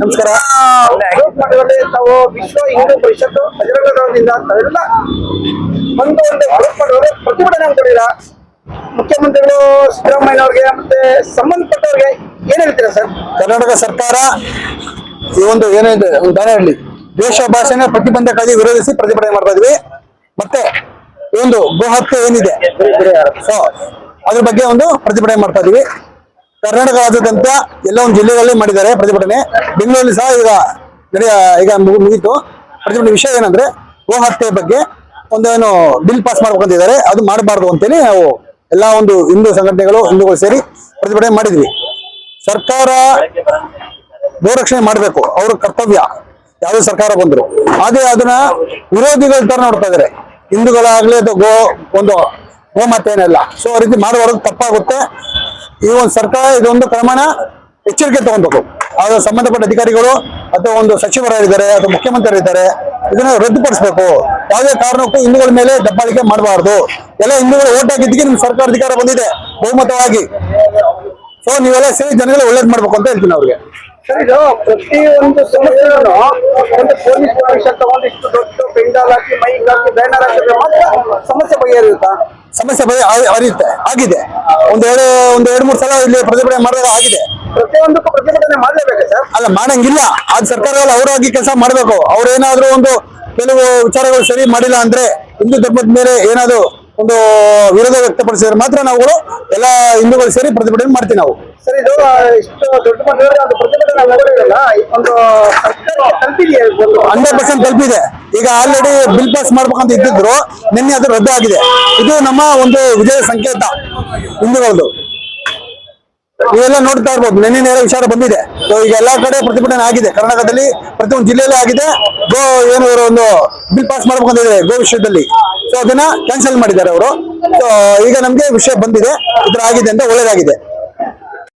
ನಮಸ್ಕಾರ. ತಾವು ವಿಶ್ವ ಹಿಂದೂ ಪರಿಷತ್ತು ಬಜರಂಗ ದಳದಿಂದ ತಾವೆಲ್ಲ ಒಂದು ಗ್ರೂಪ್ ಮಾಡಿದ್ರೆ ಪ್ರತಿಭಟನೆ ಮಾಡಿದ್ದೀರಾ. ಮುಖ್ಯಮಂತ್ರಿಗಳು ಸಿದ್ದರಾಮಯ್ಯ ಅವರಿಗೆ ಮತ್ತೆ ಸಂಬಂಧಪಟ್ಟವರಿಗೆ ಏನ್ ಹೇಳ್ತೀರಾ ಸರ್? ಕರ್ನಾಟಕ ಸರ್ಕಾರ ಈ ಒಂದು ಏನಿದೆ ಉದಾಹರಣೆ ದೇಶ ಭಾಷೆನ ಪ್ರತಿಬಂಧಕ್ಕಾಗಿ ವಿರೋಧಿಸಿ ಪ್ರತಿಭಟನೆ ಮಾಡ್ತಾ ಇದ್ವಿ. ಮತ್ತೆ ಈ ಒಂದು ಗೋಹತ್ಯೆ ಏನಿದೆ ಸೊ ಅದ್ರ ಬಗ್ಗೆ ಒಂದು ಪ್ರತಿಭಟನೆ ಮಾಡ್ತಾ ಇದೀವಿ. ಕರ್ನಾಟಕ ರಾಜ್ಯಾದ್ಯಂತ ಎಲ್ಲ ಒಂದು ಜಿಲ್ಲೆಗಳಲ್ಲಿ ಮಾಡಿದ್ದಾರೆ ಪ್ರತಿಭಟನೆ. ಬೆಂಗಳೂರಲ್ಲಿ ಸಹ ಈಗ ಮುಗಿತು. ಪ್ರತಿಭಟನೆ ವಿಷಯ ಏನಂದ್ರೆ ಗೋಹತ್ಯೆ ಬಗ್ಗೆ ಒಂದೇನು ಬಿಲ್ ಪಾಸ್ ಮಾಡ್ಬೇಕಂತಿದ್ದಾರೆ. ಅದು ಮಾಡಬಾರ್ದು ಅಂತೇಳಿ ನಾವು ಎಲ್ಲ ಒಂದು ಹಿಂದೂ ಸಂಘಟನೆಗಳು ಹಿಂದೂಗಳು ಸೇರಿ ಪ್ರತಿಭಟನೆ ಮಾಡಿದ್ವಿ. ಸರ್ಕಾರ ಗೋರಕ್ಷಣೆ ಮಾಡಬೇಕು, ಅವ್ರ ಕರ್ತವ್ಯ. ಯಾವುದೇ ಸರ್ಕಾರ ಬಂದ್ರು ಹಾಗೆ ಅದನ್ನ ವಿರೋಧಿಗಳ ತರ ನೋಡ್ತಾ ಇದಾರೆ. ಹಿಂದೂಗಳಾಗ್ಲಿ ಅಥವಾ ಗೋಮಾತೆ ಏನಲ್ಲ. ಸೊ ಆ ರೀತಿ ಮಾಡುವವರೆಗೂ ತಪ್ಪಾಗುತ್ತೆ. ಈ ಒಂದು ಸರ್ಕಾರ ಇದೊಂದು ಪ್ರಮಾಣ ಎಚ್ಚರಿಕೆ ತಗೊಬೇಕು. ಆಗ ಸಂಬಂಧಪಟ್ಟ ಅಧಿಕಾರಿಗಳು ಅಥವಾ ಒಂದು ಸಚಿವರಿದ್ದಾರೆ ಅಥವಾ ಮುಖ್ಯಮಂತ್ರಿಗಳಿದ್ದಾರೆ, ಇದನ್ನ ರದ್ದುಪಡಿಸಬೇಕು. ಯಾವುದೇ ಕಾರಣಕ್ಕೂ ಹಿಂದೂಗಳ ಮೇಲೆ ದಬ್ಬಾಳಿಕೆ ಮಾಡಬಾರ್ದು. ಎಲ್ಲ ಹಿಂದೂಗಳು ಓಟ್ ಹಾಕಿದ್ದಕ್ಕೆ ನಿಮ್ ಸರ್ಕಾರ ಅಧಿಕಾರ ಬಂದಿದೆ ಬಹುಮತವಾಗಿ. ಸೊ ನೀವೆಲ್ಲ ಸೇರಿ ಜನಗಳು ಒಳ್ಳೇದ್ ಮಾಡ್ಬೇಕು ಅಂತ ಹೇಳ್ತೀನಿ ಅವ್ರಿಗೆ. ಸರ್, ಇದು ಪ್ರತಿಯೊಂದು ಸಮಸ್ಯೆಗಳನ್ನು ಒಂದು ಪೊಲೀಸ್ ಆಫೀಸರ್ ತಗೊಂಡಿಷ್ಟು ದೊಡ್ಡ ಬೆಂಗಾಲ್ ಹಾಕಿ ಮೈಕ್ ಹಾಕಿ ಬ್ಯಾನರ್ ಹಾಕಿದ್ರೆ ಮಾತ್ರ ಸಮಸ್ಯೆ ಬಗೆಹರಿಯುತ್ತಾ? ಸಮಸ್ಯೆ ಹರಿಯುತ್ತೆ. ಆಗಿದೆ ಒಂದ್ 2-3 ಸಲ ಇಲ್ಲಿ ಪ್ರತಿಭಟನೆ ಮಾಡಿದಾಗ ಆಗಿದೆ. ಪ್ರತಿಯೊಂದಕ್ಕೂ ಪ್ರತಿಭಟನೆ ಮಾಡ್ಲೇಬೇಕು ಸರ್? ಅಲ್ಲ, ಮಾಡಂಗಿಲ್ಲ. ಅದು ಸರ್ಕಾರಗಳು ಅವರಾಗಿ ಕೆಲಸ ಮಾಡ್ಬೇಕು. ಅವ್ರೇನಾದ್ರೂ ಕೆಲವು ವಿಚಾರಗಳು ಸರಿ ಮಾಡಿಲ್ಲ ಅಂದ್ರೆ ಹಿಂದೂ ಧರ್ಮದ ಮೇಲೆ ಏನಾದ್ರು ಒಂದು ವಿರೋಧ ವ್ಯಕ್ತಪಡಿಸಿದ್ರೆ ಮಾತ್ರ ನಾವುಗಳು ಎಲ್ಲ ಹಿಂದೂಗಳು ಸೇರಿ ಪ್ರತಿಭಟನೆ ಮಾಡ್ತೀವಿ ನಾವು. ಸರ್, ಇದು ಇಷ್ಟು ದೊಡ್ಡ ಮಟ್ಟದಲ್ಲಿ ಒಂದು ಪ್ರತಿಭಟನೆ ನಡೆದಿಲ್ಲ, ಒಂದು ತಲುಪಿದೆಯಾ? 100% ತಲುಪಿದೆ. ಈಗ ಆಲ್ರೆಡಿ ಬಿಲ್ ಪಾಸ್ ಮಾಡ್ಬೇಕಂತ ಇದ್ದಿದ್ರು, ನಿನ್ನೆ ಅದು ರದ್ದು ಆಗಿದೆ. ಇದು ನಮ್ಮ ಒಂದು ವಿಜಯ ಸಂಕೇತ ಹಿಂದೂಗಳದ್ದು. ನೀವೆಲ್ಲ ನೋಡ್ತಾ ಇರ್ಬೋದು, ನಿನ್ನೆ ವಿಚಾರ ಬಂದಿದೆ. ಈಗ ಎಲ್ಲಾ ಕಡೆ ಪ್ರತಿಭಟನೆ ಆಗಿದೆ. ಕರ್ನಾಟಕದಲ್ಲಿ ಪ್ರತಿಯೊಂದು ಜಿಲ್ಲೆಯಲ್ಲಿ ಆಗಿದೆ. ಒಂದು ಬಿಲ್ ಪಾಸ್ ಮಾಡ್ಬೇಕಂತಿದೆ ಗೋ ವಿಷಯದಲ್ಲಿ. ಸೊ ಅದನ್ನ ಕ್ಯಾನ್ಸಲ್ ಮಾಡಿದ್ದಾರೆ ಅವರು. ಸೊ ಈಗ ನಮ್ಗೆ ವಿಷಯ ಬಂದಿದೆ, ಇದ್ರ ಆಗಿದೆ ಅಂತ ಒಳ್ಳೇದಾಗಿದೆ.